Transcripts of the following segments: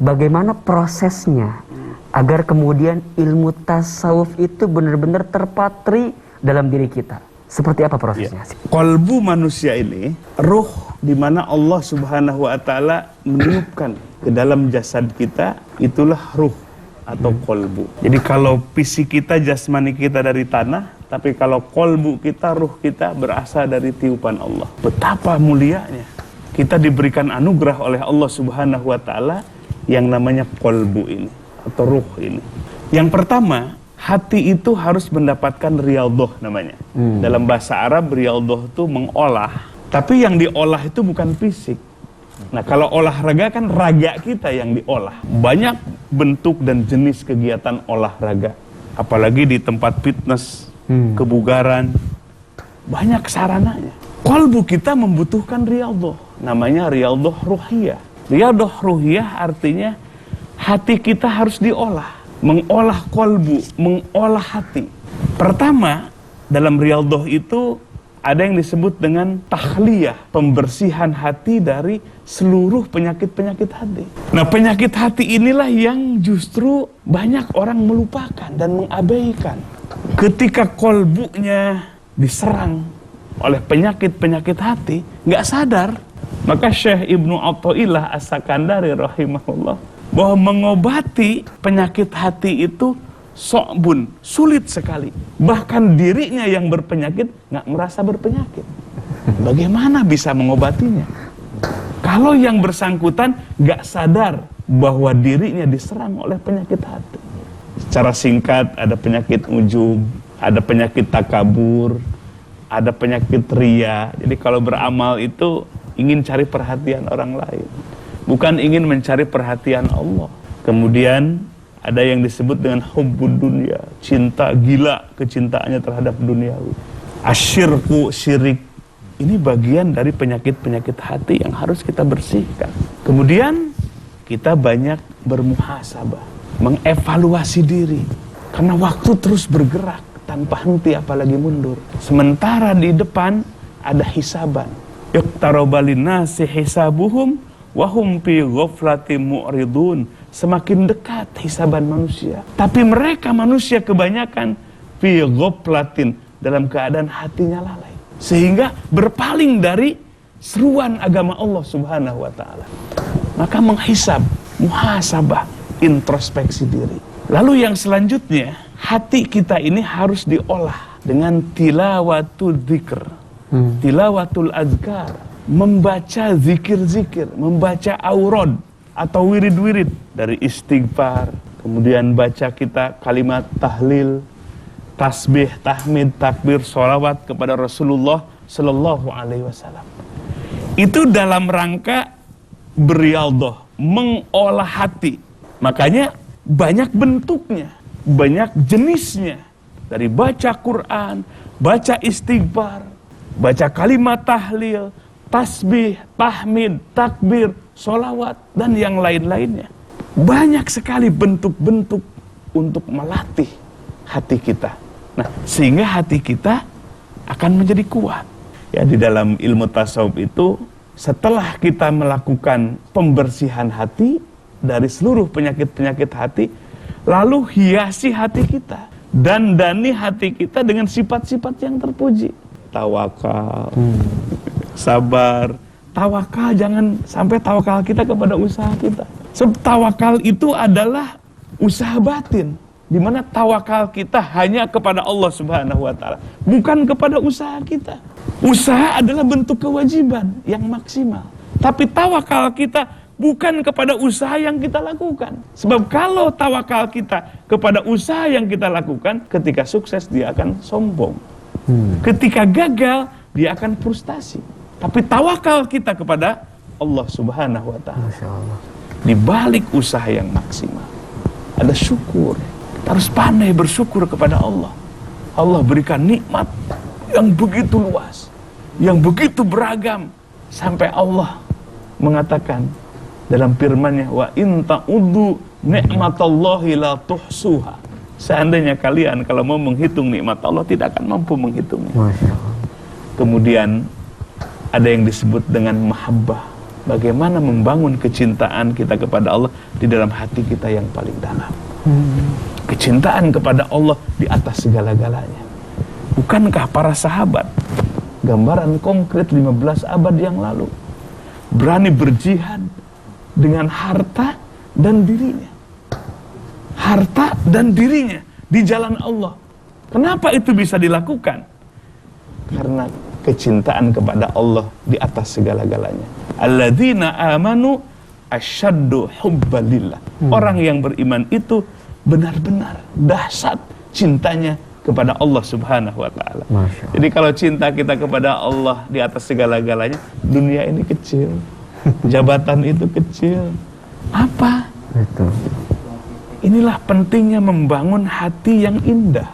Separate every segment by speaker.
Speaker 1: bagaimana prosesnya agar kemudian ilmu tasawuf itu benar-benar terpatri dalam diri kita? Seperti apa prosesnya?
Speaker 2: Kolbu manusia ini, ruh di mana Allah Subhanahu wa Ta'ala meniupkan ke dalam jasad kita, itulah ruh atau kolbu. Jadi kalau fisik kita, jasmani kita dari tanah, tapi kalau kolbu kita, ruh kita berasal dari tiupan Allah. Betapa mulianya kita diberikan anugerah oleh Allah Subhanahu wa Ta'ala yang namanya kolbu ini atau ruh ini. Yang pertama, hati itu harus mendapatkan riyadhah namanya. Dalam bahasa Arab, riyadhah itu mengolah. Tapi yang diolah itu bukan fisik. Nah, kalau olahraga kan raga kita yang diolah. Banyak bentuk dan jenis kegiatan olahraga. Apalagi di tempat fitness, kebugaran. Banyak sarananya. Kolbu kita membutuhkan riyadhah. Namanya riyadhah ruhiyah. Riyadhah ruhiyah artinya hati kita harus diolah. Mengolah kolbu, mengolah hati. Pertama, dalam riyadhah itu ada yang disebut dengan tahliyah, pembersihan hati dari seluruh penyakit-penyakit hati. Nah, penyakit hati inilah yang justru banyak orang melupakan dan mengabaikan. Ketika kolbunya diserang oleh penyakit-penyakit hati, nggak sadar. Maka Syekh Ibnu Athaillah As-Sakandari rahimahullah bahwa mengobati penyakit hati itu so'bun, sulit sekali. Bahkan dirinya yang berpenyakit nggak merasa berpenyakit. Bagaimana bisa mengobatinya? Kalau yang bersangkutan nggak sadar bahwa dirinya diserang oleh penyakit hati. Secara singkat, ada penyakit ujub, ada penyakit takabur, ada penyakit riya. Jadi kalau beramal itu ingin cari perhatian orang lain, bukan ingin mencari perhatian Allah. Kemudian ada yang disebut dengan hubbud dunya, cinta gila kecintaannya terhadap duniawi. Asyirku, syirik, ini bagian dari penyakit-penyakit hati yang harus kita bersihkan. Kemudian kita banyak bermuhasabah, mengevaluasi diri, karena waktu terus bergerak tanpa henti apalagi mundur. Sementara di depan ada hisaban. Iqtaraba linnasi hisabuhum wahum fi ghaflatin mu'ridun. Semakin dekat hisaban manusia, tapi mereka manusia kebanyakan fi ghaflatin, dalam keadaan hatinya lalai, sehingga berpaling dari seruan agama Allah Subhanahu wa Ta'ala. Maka menghisab, muhasabah, introspeksi diri. Lalu yang selanjutnya, hati kita ini harus diolah dengan tilawatul dzikr, tilawatul azkar, membaca zikir-zikir, membaca aurad atau wirid-wirid dari istighfar, kemudian baca kita kalimat tahlil, tasbih, tahmid, takbir, sholawat kepada Rasulullah Sallallahu Alaihi Wasallam. Itu dalam rangka beriyadhah, mengolah hati. Makanya banyak bentuknya, banyak jenisnya. Dari baca Quran, baca istighfar, baca kalimat tahlil, tasbih, tahmid, takbir, sholawat, dan yang lain-lainnya. Banyak sekali bentuk-bentuk untuk melatih hati kita. Nah, sehingga hati kita akan menjadi kuat. Ya, di dalam ilmu tasawuf itu, setelah kita melakukan pembersihan hati dari seluruh penyakit-penyakit hati, lalu hiasi hati kita, dandani hati kita dengan sifat-sifat yang terpuji. Tawakal, sabar. Tawakal, jangan sampai tawakal kita kepada usaha kita. Sebab tawakal itu adalah usaha batin, di mana tawakal kita hanya kepada Allah Subhanahu wa Ta'ala, bukan kepada usaha kita. Usaha adalah bentuk kewajiban yang maksimal, tapi tawakal kita bukan kepada usaha yang kita lakukan. Sebab kalau tawakal kita kepada usaha yang kita lakukan, ketika sukses dia akan sombong, ketika gagal dia akan frustasi. Tapi tawakal kita kepada Allah Subhanahu wa Ta'ala, di balik usaha yang maksimal ada syukur. Kita harus pandai bersyukur kepada Allah. Allah berikan nikmat yang begitu luas, yang begitu beragam, sampai Allah mengatakan dalam firman-Nya, wa in ta'uddu ni'matallahi la tuhsuha. Seandainya kalian kalau mau menghitung nikmat Allah, tidak akan mampu menghitungnya. Kemudian ada yang disebut dengan mahabbah, bagaimana membangun kecintaan kita kepada Allah di dalam hati kita yang paling dalam. Kecintaan kepada Allah di atas segala-galanya. Bukankah para sahabat, gambaran konkret 15 abad yang lalu, berani berjihad dengan harta dan dirinya. Harta dan dirinya di jalan Allah. Kenapa itu bisa dilakukan? Karena kecintaan kepada Allah di atas segala-galanya. Alladzina amanu asyaddu hubbalillah. Orang yang beriman itu benar-benar dahsyat cintanya kepada Allah Subhanahu wa taala. Jadi kalau cinta kita kepada Allah di atas segala-galanya, dunia ini kecil. Jabatan itu kecil. Apa?
Speaker 1: Betul.
Speaker 2: Inilah pentingnya membangun hati yang indah.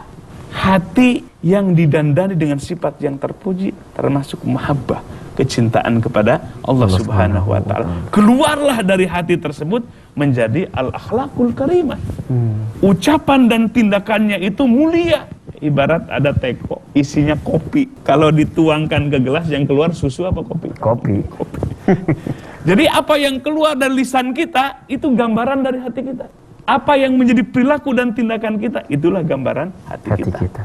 Speaker 2: Hati yang didandani dengan sifat yang terpuji, termasuk mahabbah, kecintaan kepada Allah Subhanahu wa taala. Keluarlah dari hati tersebut menjadi al-akhlaqul karimah. Ucapan dan tindakannya itu mulia. Ibarat ada teko, isinya kopi. Kalau dituangkan ke gelas, yang keluar susu apa kopi?
Speaker 1: Kopi.
Speaker 2: Jadi apa yang keluar dari lisan kita, itu gambaran dari hati kita. Apa yang menjadi perilaku dan tindakan kita, itulah gambaran hati kita.